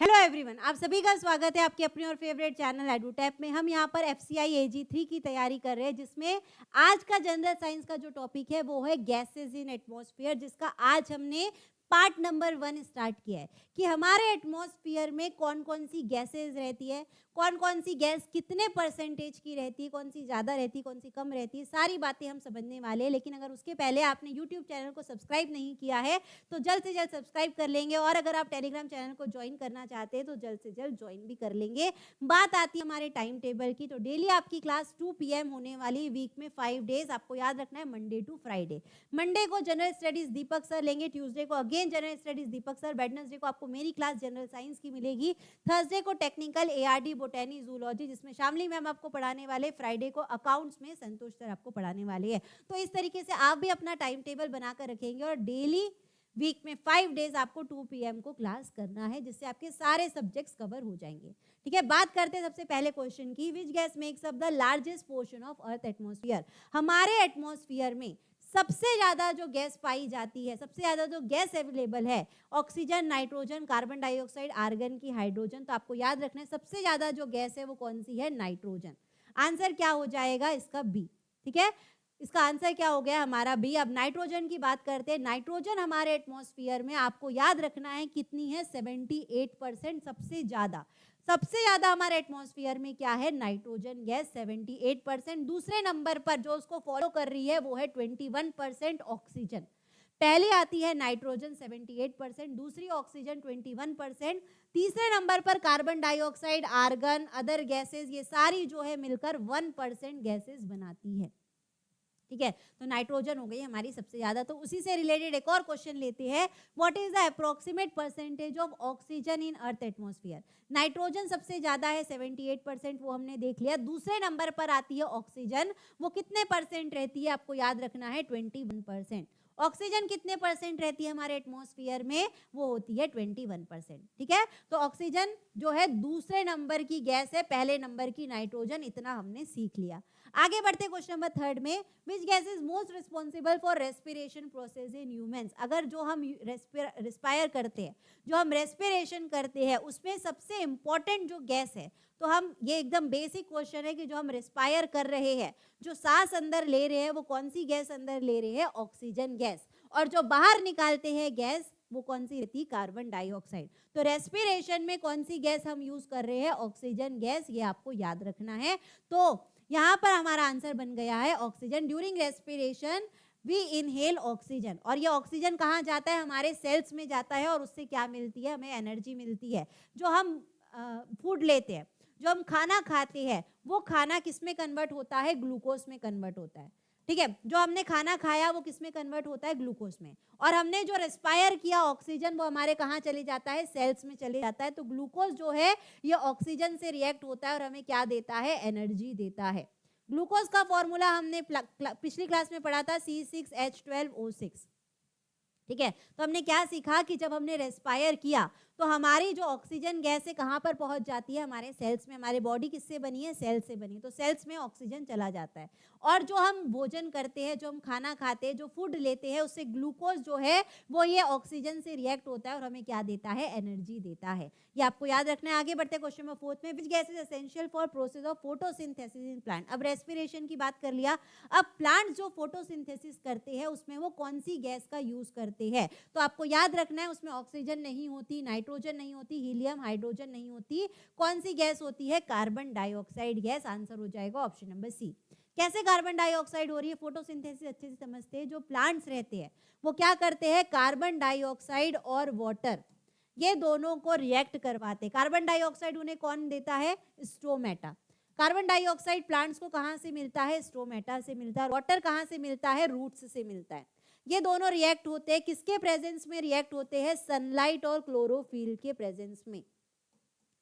Hello everyone, आप सभी का स्वागत है आपके अपने और फेवरेट चैनल एडुटैप में। हम यहाँ पर एफसीआई एजी 3 की तैयारी कर रहे हैं, जिसमें आज का जनरल साइंस का जो टॉपिक है वो है गैसेस इन एटमॉस्फेयर, जिसका आज हमने पार्ट नंबर 1 स्टार्ट किया है कि हमारे एटमॉस्फेयर में कौन कौन सी गैसेस रहती है, कौन कौन सी गैस कितने परसेंटेज की रहती है, कौन सी ज़्यादा रहती है, कौन सी कम रहती है, सारी बातें हम समझने वाले हैं। लेकिन अगर उसके पहले आपने यूट्यूब चैनल को सब्सक्राइब नहीं किया है तो जल्द से जल्द सब्सक्राइब कर लेंगे, और अगर आप टेलीग्राम चैनल को ज्वाइन करना चाहते हैं तो जल्द से जल्द ज्वाइन भी कर लेंगे। बात आती है हमारे टाइम टेबल की, तो डेली आपकी क्लास 2 PM होने वाली, वीक में 5 डेज आपको याद रखना है, मंडे टू फ्राइडे। मंडे को जनरल स्टडीज दीपक सर लेंगे, ट्यूसडे को अगेन जनरल स्टडीज दीपक सर, वेडनेसडे को आपको मेरी क्लास जनरल साइंस की मिलेगी, थर्सडे को टेक्निकल एआरडी बोटैनी जूलॉजी जिसमें शामली मैम आपको पढ़ाने वाले, फ्राइडे को अकाउंट्स में संतोष सर आपको पढ़ाने वाले हैं। तो इस तरीके से आप भी अपना टाइम टेबल बनाकर रखेंगे और डेली वीक में 5 डेज आपको 2 PM को क्लास करना है, जिससे आपके सारे सब्जेक्ट्स कवर हो जाएंगे। ठीक है, बात करते हैं सबसे पहले क्वेश्चन की, which gas makes up the largest portion of earth atmosphere. हमारे एटमॉस्फेयर में सबसे ज्यादा जो गैस पाई जाती है, सबसे ज्यादा जो गैस अवेलेबल है, oxygen, nitrogen, carbon dioxide, argon की हाइड्रोजन। तो आपको याद रखना है सबसे ज्यादा जो गैस है वो कौन सी है, नाइट्रोजन। आंसर क्या हो जाएगा इसका, बी। ठीक है, इसका आंसर क्या हो गया हमारा, बी। अब नाइट्रोजन की बात करते हैं। नाइट्रोजन हमारे एटमॉस्फेयर में आपको याद रखना है कितनी है, 78%। सबसे ज्यादा हमारे एटमॉस्फेयर में क्या है, नाइट्रोजन गैस 78%। दूसरे नंबर पर जो उसको फॉलो कर रही है वो है 21% ऑक्सीजन। पहले आती है नाइट्रोजन 78%, दूसरी ऑक्सीजन 21%, तीसरे नंबर पर carbon dioxide, argon, other gases, ये सारी जो है मिलकर 1% गैसेस बनाती है। ठीक है, तो नाइट्रोजन हो गई हमारी सबसे ज्यादा। तो उसी से रिलेटेड एक और क्वेश्चन लेते हैं, what is the approximate percentage of oxygen in earth atmosphere. Nitrogen सबसे ज्यादा है 78%, वो हमने देख लिया। दूसरे नंबर पर आती है ऑक्सीजन, वो कितने परसेंट रहती है, आपको याद रखना है 21%। ऑक्सीजन कितने परसेंट रहती है हमारे एटमॉस्फेयर में, वो होती है 21%। ठीक है, तो ऑक्सीजन जो है दूसरे नंबर की गैस है, पहले नंबर की नाइट्रोजन। इतना हमने सीख लिया। आगे बढ़ते क्वेश्चन नंबर 3 में, which gas is most responsible for respiration process in humans. अगर जो हम रेस्पायर करते हैं, जो हम रेस्पिरेशन करते हैं, उसमें सबसे इंपॉर्टेंट जो गैस है, तो हम, ये एकदम बेसिक क्वेश्चन है कि जो हम रेस्पायर कर रहे हैं, जो सांस अंदर ले रहे हैं, वो कौन सी गैस अंदर ले रहे हैं, ऑक्सीजन गैस। और जो बाहर निकालते हैं गैस, वो कौन सी रहती है, कार्बन डाइऑक्साइड। तो रेस्पिरेशन में कौन सी गैस हम यूज कर रहे हैं, ऑक्सीजन गैस, ये आपको याद रखना है। तो यहाँ पर हमारा आंसर बन गया है oxygen. During respiration we inhale oxygen, और ये ऑक्सीजन कहाँ जाता है, हमारे सेल्स में जाता है, और उससे क्या मिलती है, हमें एनर्जी मिलती है। जो हम फूड लेते हैं, जो हम खाना खाते हैं, वो खाना किस में कन्वर्ट होता है, ग्लूकोज में कन्वर्ट होता है। ठीक है, जो हमने खाना खाया वो किस में कन्वर्ट होता है, ग्लूकोज में। और हमने जो रेस्पायर किया ऑक्सीजन, वो हमारे कहाँ चले जाता है, सेल्स में चले जाता है। तो ग्लूकोज जो है ये ऑक्सीजन से रिएक्ट होता है और हमें क्या देता है, एनर्जी देता है। ग्लूकोज का फॉर्मूला हमने पिछली क्लास में पढ़ा था, C6H12O6। ठीक है, तो हमने क्या सीखा कि जब हमने रेस्पायर किया तो हमारी जो ऑक्सीजन गैस है कहाँ पर पहुंच जाती है, हमारे सेल्स में। हमारी बॉडी किससे बनी है, सेल से बनी, तो सेल्स में ऑक्सीजन चला जाता है। और जो हम भोजन करते हैं, जो हम खाना खाते हैं, जो फूड लेते हैं, उससे ग्लूकोज जो है वो ये ऑक्सीजन से रिएक्ट होता है और हमें क्या देता है, एनर्जी देता है। ये आपको याद रखना है। आगे बढ़ते क्वेश्चन नंबर 4 में, which gas is essential for process of photosynthesis in plant. अब रेस्पिरेशन की बात कर लिया, अब प्लांट जो फोटोसिंथेसिस करते हैं उसमें वो कौन सी गैस का यूज करते हैं। तो आपको याद रखना है उसमें ऑक्सीजन नहीं होती, नाइट्रोजन नहीं होती, हीलियम, हाइड्रोजन नहीं होती। कौन सी गैस होती है, कार्बन डाइऑक्साइड गैस। आंसर हो जाएगा ऑप्शन नंबर सी। कैसे कार्बन डाइऑक्साइड हो रही है, फोटोसिंथेसिस अच्छे से समझते हैं। जो प्लांट्स रहते हैं वो क्या करते हैं, कार्बन डाइऑक्साइड और वाटर, ये दोनों को रिएक्ट करवाते हैं। कार्बन डाइऑक्साइड उन्हें कौन देता है, स्टोमेटा। कार्बन डाइऑक्साइड प्लांट्स को कहां से मिलता है, स्टोमेटा से मिलता है। वाटर कहां से मिलता है, रूट्स से मिलता है। ये दोनों रिएक्ट होते हैं, किसके प्रेजेंस में रिएक्ट होते हैं, सनलाइट और क्लोरोफिल के प्रेजेंस में।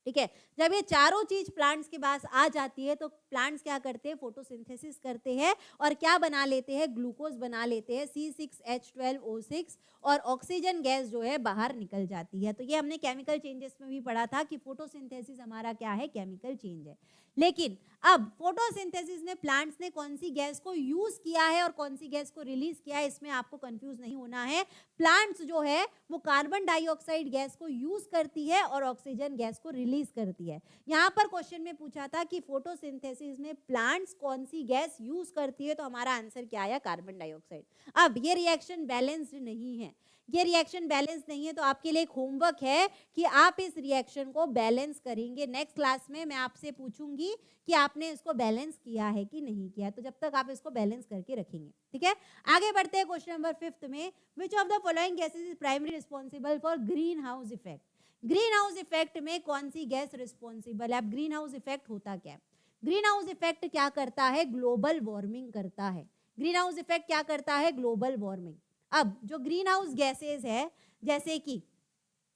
ठीक है। जब ये चारों चीज प्लांट्स के पास आ जाती है तो प्लांट्स क्या करते हैं, फोटोसिंथेसिस करते हैं और क्या बना लेते हैं, ग्लूकोज बना लेते हैं C6H12O6 और ऑक्सीजन गैस जो है बाहर निकल जाती है। तो ये हमने केमिकल चेंजेस में भी पढ़ा था कि फोटोसिंथेसिस हमारा क्या है, केमिकल चेंज है। लेकिन अब फोटोसिंथेसिस में प्लांट्स ने कौन सी गैस को यूज किया है और कौन सी गैस को रिलीज किया है, इसमें आपको कंफ्यूज नहीं होना है। प्लांट्स जो है वो कार्बन डाइऑक्साइड गैस को यूज करती है और ऑक्सीजन गैस को रिलीज करती है। यहाँ पर क्वेश्चन में पूछा था कि फोटोसिंथेसिस में प्लांट्स कौन सी गैस यूज करती है, तो हमारा आंसर क्या आया, कार्बन डाइऑक्साइड। अब ये रिएक्शन बैलेंस्ड नहीं है, ये रिएक्शन बैलेंस नहीं है, तो आपके लिए एक होमवर्क है कि आप इस रिएक्शन को बैलेंस करेंगे। नेक्स्ट क्लास में मैं आपसे पूछूंगी कि आपने इसको बैलेंस किया है कि नहीं किया, तो जब तक आप इसको बैलेंस करके रखेंगे। ठीक है, आगे बढ़ते हैं क्वेश्चन नंबर 5 में। Which of the following gases is primary responsible for green house effect. Green house effect में कौन सी गैस रिस्पॉन्सिबल है। अब ग्रीन हाउस इफेक्ट होता क्या है, ग्रीन हाउस इफेक्ट क्या करता है, ग्लोबल वार्मिंग करता है। ग्रीन हाउस इफेक्ट क्या करता है, ग्लोबल वार्मिंग। अब जो ग्रीन हाउस गैसेज है, जैसे कि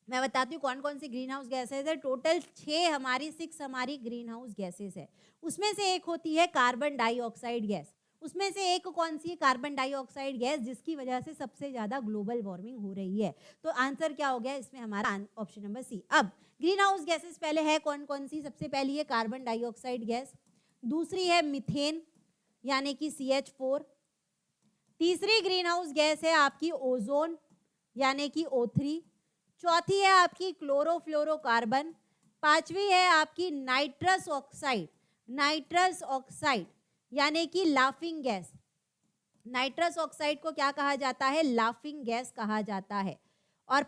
मैं बताती हूँ कौन कौन सी ग्रीन हाउस गैसेज है। टोटल 6 हमारी ग्रीन हाउस गैसेज है। उसमें से एक होती है कार्बन डाइऑक्साइड गैस। उसमें से एक कौन सी है, कार्बन डाइऑक्साइड गैस, जिसकी वजह से सबसे ज्यादा ग्लोबल वार्मिंग हो रही है। तो आंसर क्या हो गया इसमें हमारा, ऑप्शन नंबर सी। अब ग्रीन हाउस गैसेज पहले है कौन कौन सी, सबसे पहली है कार्बन डाइऑक्साइड गैस, दूसरी है मीथेन यानी कि CH4, तीसरी ग्रीन हाउस गैस है आपकी ओजोन यानी कि O3, चौथी है आपकी क्लोरोफ्लोरोकार्बन, पांचवी है आपकी नाइट्रस ऑक्साइड, नाइट्रस ऑक्साइड यानी कि लाफिंग गैस। नाइट्रस ऑक्साइड को क्या कहा जाता है, लाफिंग गैस कहा जाता है। और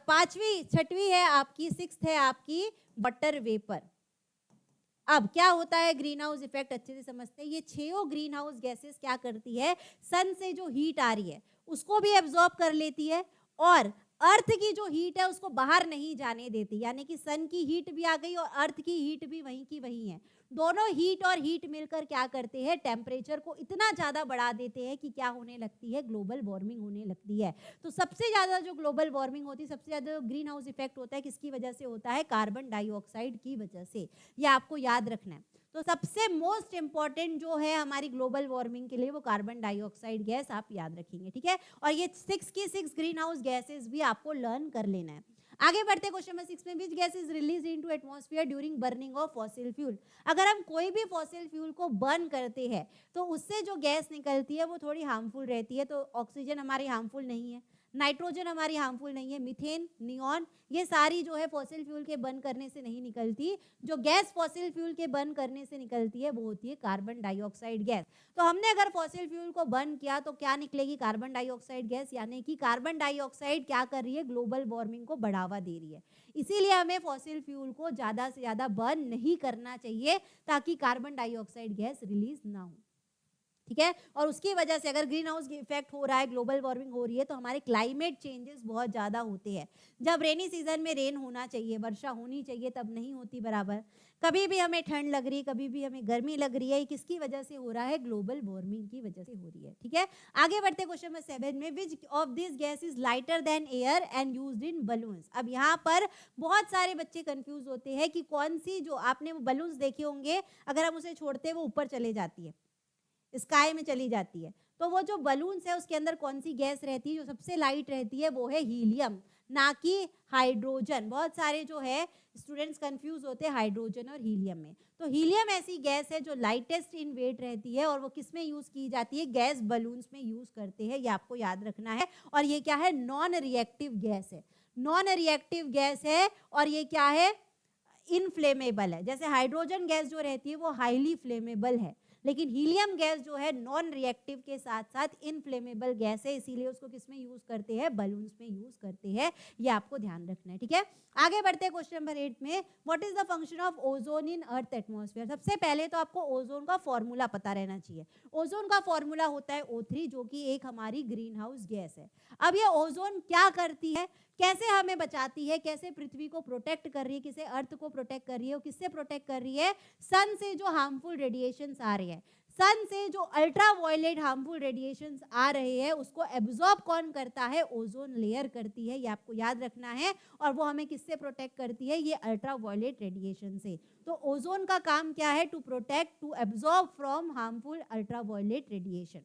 छठवीं है आपकी, सिक्स्थ है आपकी वाटर वेपर। अब क्या होता है ग्रीन हाउस इफेक्ट, अच्छे से समझते हैं। ये 6 ग्रीन हाउस गैसेस क्या करती है, सन से जो हीट आ रही है उसको भी एब्जॉर्ब कर लेती है और अर्थ की जो हीट है उसको बाहर नहीं जाने देती, यानी कि सन की हीट भी आ गई और अर्थ की हीट भी वहीं की वहीं है। दोनों हीट और हीट मिलकर क्या करते हैं, टेम्परेचर को इतना ज्यादा बढ़ा देते हैं कि क्या होने लगती है, ग्लोबल वार्मिंग होने लगती है। तो सबसे ज्यादा जो ग्लोबल वार्मिंग होती है, सबसे ज्यादा ग्रीन हाउस इफेक्ट होता है, किसकी वजह से होता है, कार्बन डाइऑक्साइड की वजह से। ये आपको याद रखना है। तो सबसे मोस्ट इंपॉर्टेंट जो है हमारी ग्लोबल वार्मिंग के लिए वो कार्बन डाइऑक्साइड गैस, आप याद रखेंगे। ठीक है, और ये 6 ग्रीन हाउस गैसेस भी आपको लर्न कर लेना है। आगे बढ़ते क्वेश्चन नंबर 6 में, which gas is release into atmosphere during burning of fossil fuel. अगर हम कोई भी फॉसिल फ्यूल को बर्न करते हैं तो उससे जो गैस निकलती है वो थोड़ी हार्मफुल रहती है। तो ऑक्सीजन हमारी हार्मफुल नहीं है, नाइट्रोजन हमारी हार्मफुल नहीं है, मीथेन, नियॉन, ये सारी जो है फॉसिल फ्यूल के बर्न करने से नहीं निकलती। जो गैस फॉसिल फ्यूल के बर्न करने से निकलती है वो होती है कार्बन डाइऑक्साइड गैस। तो हमने अगर फॉसिल फ्यूल को बर्न किया तो क्या निकलेगी, कार्बन डाइऑक्साइड गैस, यानी कि कार्बन डाइऑक्साइड क्या कर रही है, ग्लोबल वार्मिंग को बढ़ावा दे रही है। इसीलिए हमें फॉसिल फ्यूल को ज्यादा से ज्यादा बर्न नहीं करना चाहिए ताकि कार्बन डाइऑक्साइड गैस रिलीज ना हो। ठीक है, और उसकी वजह से अगर ग्रीन हाउस इफेक्ट हो रहा है, ग्लोबल वार्मिंग हो रही है, तो हमारे क्लाइमेट चेंजेस बहुत ज़्यादा होते हैं। जब रेनी सीजन में रेन होना चाहिए, वर्षा होनी चाहिए, तब नहीं होती बराबर। कभी भी हमें ठंड लग रही है, कभी भी हमें गर्मी लग रही है, किसकी वजह से हो रहा है, ग्लोबल वार्मिंग की वजह से हो रही है। ठीक है, आगे बढ़ते क्वेश्चन नंबर 7 में, which of this gas is lighter than air and used in balloons. अब यहाँ पर बहुत सारे बच्चे कंफ्यूज होते हैं कि कौन सी, जो आपने वो बलून्स देखे होंगे, अगर हम उसे छोड़ते हैं वो ऊपर चले जाती है, स्काई में चली जाती है। तो वो जो बलून्स है उसके अंदर कौन सी गैस रहती है, जो सबसे लाइट रहती है वो है हीलियम, ना कि हाइड्रोजन। बहुत सारे जो है स्टूडेंट्स कंफ्यूज होते हैं हाइड्रोजन और हीलियम में। तो हीलियम ऐसी गैस है जो लाइटेस्ट इन वेट रहती है और वो किस में यूज की जाती है, गैस बलून्स में यूज करते हैं, ये आपको याद रखना है। और ये क्या है, नॉन रिएक्टिव गैस है, नॉन रिएक्टिव गैस है। और ये क्या है, इनफ्लेमेबल है। जैसे हाइड्रोजन गैस जो रहती है वो हाईली फ्लेमेबल है, लेकिन हीलियम गैस जो है नॉन रिएक्टिव के साथ साथ इनफ्लेमेबल गैस है, इसीलिए उसको किस में यूज करते हैं, बलून्स में यूज करते हैं। ये आपको ध्यान रखना है। ठीक है, आगे बढ़ते हैं क्वेश्चन नंबर 8 में, what is the function of ozone in earth atmosphere. सबसे पहले तो आपको ओजोन का फॉर्मूला पता रहना चाहिए। ओजोन का फॉर्मूला होता है O3, जो कि एक हमारी ग्रीन हाउस गैस है। अब ये ओजोन क्या करती है, कैसे हमें बचाती है, कैसे पृथ्वी को प्रोटेक्ट कर रही है, किसे अर्थ को प्रोटेक्ट कर रही है, और किससे प्रोटेक्ट कर रही है, सन से जो हार्मफुल रेडिएशंस आ रहे हैं। सन से जो अल्ट्रा वायलेट हार्मफुल रेडिएशंस आ रहे हैं उसको एब्जॉर्ब कौन करता है, ओजोन लेयर करती है, ये आपको याद रखना है। और वो हमें किससे प्रोटेक्ट करती है, ये अल्ट्रा वायलेट रेडिएशन से। तो ओजोन का काम क्या है, to protect, to absorb from harmful ultra violet radiation.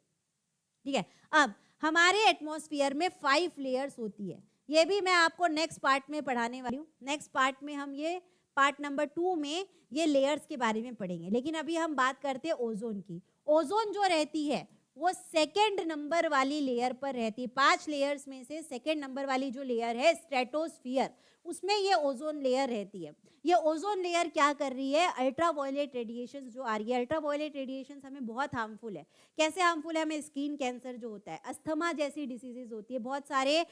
ठीक है, अब हमारे एटमॉस्फेयर में 5 लेयर्स होती है, ये भी मैं आपको नेक्स्ट पार्ट में पढ़ाने वाली हूँ। नेक्स्ट पार्ट में हम ये पार्ट नंबर 2 में ये लेयर्स के बारे में पढ़ेंगे, लेकिन अभी हम बात करते हैं ओजोन की। ओजोन जो रहती है वो सेकेंड नंबर वाली लेयर पर रहती है। 5 लेयर्स में से सेकेंड नंबर वाली जो लेयर है स्ट्रेटोस्फियर, उसमें ये ओजोन लेयर रहती है। ये ओजोन लेयर क्या कर रही है, अल्ट्रा वायलेट रेडिएशन जो आ रही है, अल्ट्रा वायलेट रेडिएशन हमें बहुत हार्मफुल है। कैसे हार्मफुल है, हमें स्किन कैंसर जो होता है, अस्थमा जैसी डिसीजेज होती है, बहुत सारे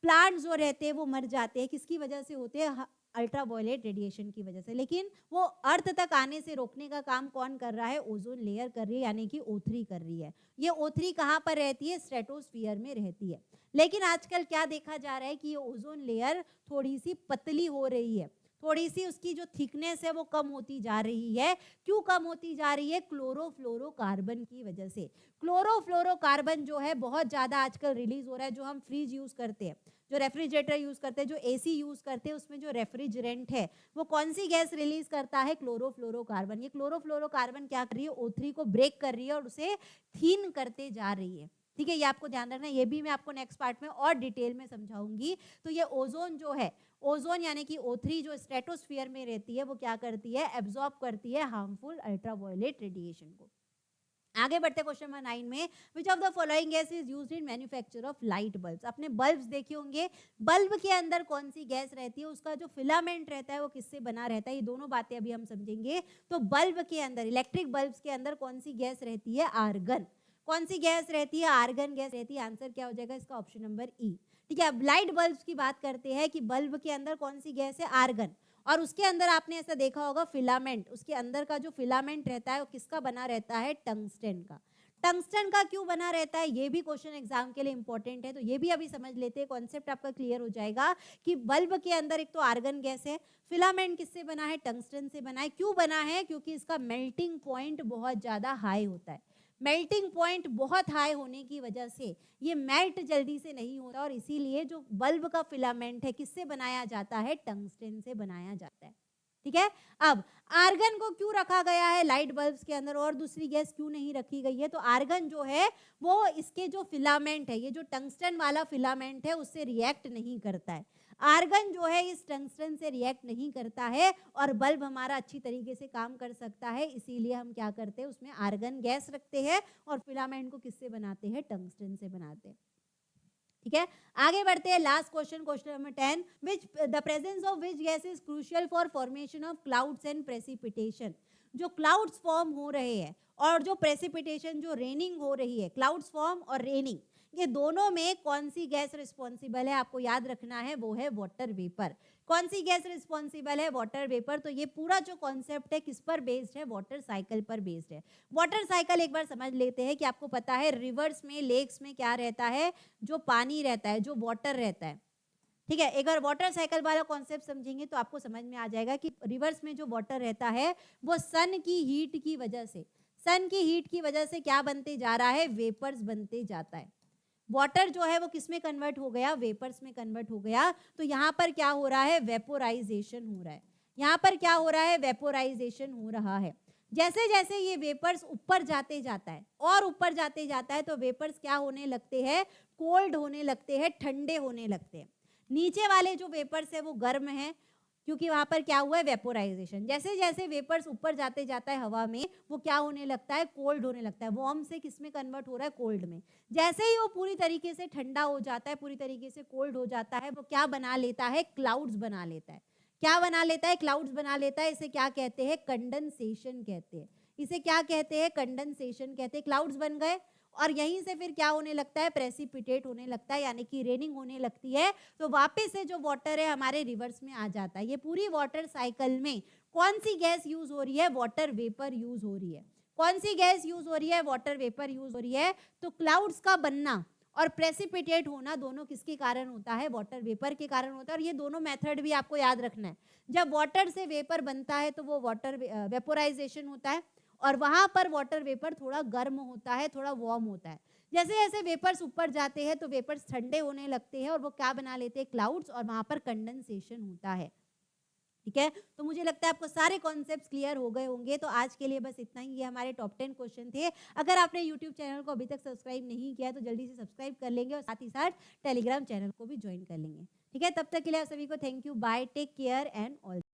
प्लांट जो रहते हैं वो मर जाते हैं, किसकी वजह से होते हैं, अल्ट्रा वायलेट रेडिएशन की वजह से। लेकिन वो अर्थ तक आने से रोकने का काम कौन कर रहा है, ओजोन लेयर कर रही है, यानी कि O3 कर रही है। ये O3 कहाँ पर रहती है, स्ट्रेटोस्फियर में रहती है। लेकिन आजकल क्या देखा जा रहा है कि ये ओजोन लेयर थोड़ी सी पतली हो रही है, थोड़ी सी उसकी जो थिकनेस है वो कम होती जा रही है। क्यों कम होती जा रही है, क्लोरोफ्लोरोकार्बन की वजह से। क्लोरोफ्लोरोकार्बन जो है बहुत ज़्यादा आजकल रिलीज हो रहा है। जो हम फ्रिज यूज़ करते हैं, जो रेफ्रिजरेटर यूज़ करते हैं, जो AC यूज़ करते हैं, उसमें जो रेफ्रिजरेंट है वो कौन सी गैस रिलीज करता है, क्लोरोफ्लोरोकार्बन। ये क्लोरोफ्लोरोकार्बन क्या कर रही है, O3 को ब्रेक कर रही है और उसे थीन करते जा रही है। ठीक है, ये आपको ध्यान रखना है, ये भी मैं आपको नेक्स्ट पार्ट में और डिटेल में समझाऊंगी। तो ये ओजोन जो है, ओजोन यानी कि O3 जो स्ट्रेटोस्फियर में रहती है वो क्या करती है, एब्जॉर्ब करती है हार्मफुल अल्ट्रावायलेट रेडिएशन को। आगे बढ़ते क्वेश्चन नंबर 9 में, which of the following gas is used in manufacture of light bulbs. अपने बल्ब्स देखे होंगे, बल्ब के अंदर कौन सी गैस रहती है, उसका जो फिलामेंट रहता है वो किससे बना रहता है, ये दोनों बातें अभी हम समझेंगे। तो बल्ब के अंदर, इलेक्ट्रिक बल्ब्स के अंदर कौन सी गैस रहती है, आर्गन। कौन सी गैस रहती है, आर्गन गैस रहती है। आंसर क्या हो जाएगा इसका, ऑप्शन नंबर ई। ठीक है, अब लाइट बल्ब्स की बात करते हैं कि बल्ब के अंदर कौन सी गैस है, आर्गन। और उसके अंदर आपने ऐसा देखा होगा फिलामेंट, उसके अंदर का जो फिलामेंट रहता है वो किसका बना रहता है, टंगस्टन का। टंगस्टन का क्यों बना रहता है, ये भी क्वेश्चन एग्जाम के लिए इंपॉर्टेंट है, तो ये भी अभी समझ लेते हैं, कॉन्सेप्ट आपका क्लियर हो जाएगा कि बल्ब के अंदर एक तो आर्गन गैस है, फिलामेंट किससे बना है, टंगस्टन से बना है। क्यों बना है, क्योंकि इसका मेल्टिंग पॉइंट बहुत ज्यादा हाई होता है। मेल्टिंग पॉइंट बहुत हाई होने की वजह से ये मेल्ट जल्दी से नहीं होता, और इसीलिए जो बल्ब का फिलामेंट है किससे बनाया जाता है, टंगस्टन से बनाया जाता है। ठीक है, अब आर्गन को क्यों रखा गया है लाइट बल्ब्स के अंदर और दूसरी गैस क्यों नहीं रखी गई है, तो आर्गन जो है वो इसके जो फिलामेंट है, ये जो टंगस्टन वाला फिलामेंट है उससे रिएक्ट नहीं करता है। आर्गन जो है इस टंगस्टन से रिएक्ट नहीं करता है और बल्ब हमारा अच्छी तरीके से काम कर सकता है, इसीलिए हम क्या करते हैं, उसमें आर्गन गैस रखते हैं और फिलामेंट को किससे बनाते हैं, टंगस्टन से बनाते हैं। ठीक है, आगे बढ़ते हैं, last question, question number 10, which the presence of which gas is crucial for formation of clouds and precipitation. जो क्लाउड्स फॉर्म हो रहे हैं और जो प्रेसिपिटेशन, जो रेनिंग हो रही है, क्लाउड्स फॉर्म और रेनिंग, ये दोनों में कौन सी गैस रिस्पॉन्सिबल है, आपको याद रखना है, वो है वाटर वेपर। कौन सी गैस रिस्पॉन्सिबल है, वाटर वेपर। तो ये पूरा जो कॉन्सेप्ट है किस पर बेस्ड है, वाटर साइकिल पर बेस्ड है। वाटर साइकिल एक बार समझ लेते हैं कि आपको पता है रिवर्स में, लेक्स में क्या रहता है, जो पानी रहता है, जो वाटर रहता है। ठीक है, एक बार वाटर साइकिल वाला कॉन्सेप्ट समझेंगे तो आपको समझ में आ जाएगा कि रिवर्स में जो वाटर रहता है वो सन की हीट की वजह से, सन की हीट की वजह से क्या बनते जा रहा है, वेपर्स बनते जाता है। वाटर जो है वो किस में कन्वर्ट हो गया, वेपर्स में कन्वर्ट हो गया। तो यहाँ पर क्या हो रहा है, वेपोराइजेशन हो रहा है। यहाँ पर क्या हो रहा है, वेपोराइजेशन हो रहा है। जैसे जैसे ये वेपर्स ऊपर जाते जाता है और ऊपर जाते जाता है तो वेपर्स क्या होने लगते हैं, कोल्ड होने लगते हैं, ठंडे होने लगते हैं। नीचे वाले जो वेपर्स है वो गर्म है, क्योंकि वहां पर क्या हुआ है, वेपोराइजेशन। जैसे जैसे वेपर्स ऊपर जाते जाता है हवा में, वो क्या होने लगता है, कोल्ड होने लगता है। वार्म से किस में कन्वर्ट हो रहा है, कोल्ड में। जैसे ही वो पूरी तरीके से ठंडा हो जाता है, पूरी तरीके से कोल्ड हो जाता है, वो क्या बना लेता है, क्लाउड्स बना लेता है। क्या बना लेता है, क्लाउड्स बना लेता है। इसे क्या कहते हैं, कंडेंसेशन कहते हैं। इसे क्या कहते हैं, कंडेंसेशन कहते हैं। क्लाउड्स बन गए और यहीं से फिर क्या होने लगता है, प्रेसिपिटेट होने लगता है, यानी कि रेनिंग होने लगती है। तो वापस से जो वाटर है हमारे रिवर्स में आ जाता है। ये पूरी वाटर साइकिल में कौन सी गैस यूज हो रही है, वाटर वेपर यूज हो रही है। कौन सी गैस यूज हो रही है, वाटर वेपर यूज हो रही है। तो क्लाउड्स का बनना और प्रेसिपिटेट होना दोनों किसके कारण होता है, वाटर वेपर के कारण होता है। और ये दोनों मेथड भी आपको याद रखना है। जब वाटर से वेपर बनता है तो वो वाटर वेपोराइजेशन होता है, और वहां पर वाटर वेपर थोड़ा गर्म होता है, थोड़ा वार्म होता है। जैसे जैसे वेपर्स ऊपर जाते हैं तो वेपर्स ठंडे होने लगते हैं और वो क्या बना लेते हैं, क्लाउड्स, और वहां पर कंडेंसेशन होता है। ठीक है, तो मुझे लगता है आपको सारे कॉन्सेप्ट्स क्लियर हो गए होंगे। तो आज के लिए बस इतना ही, ये हमारे टॉप 10 क्वेश्चन थे। अगर आपने यूट्यूब चैनल को अभी तक सब्सक्राइब नहीं किया है तो जल्दी से सब्सक्राइब कर लेंगे और साथ ही साथ टेलीग्राम चैनल को भी ज्वाइन कर लेंगे। ठीक है, तब तक के लिए आप सभी को thank you, bye, take care and all.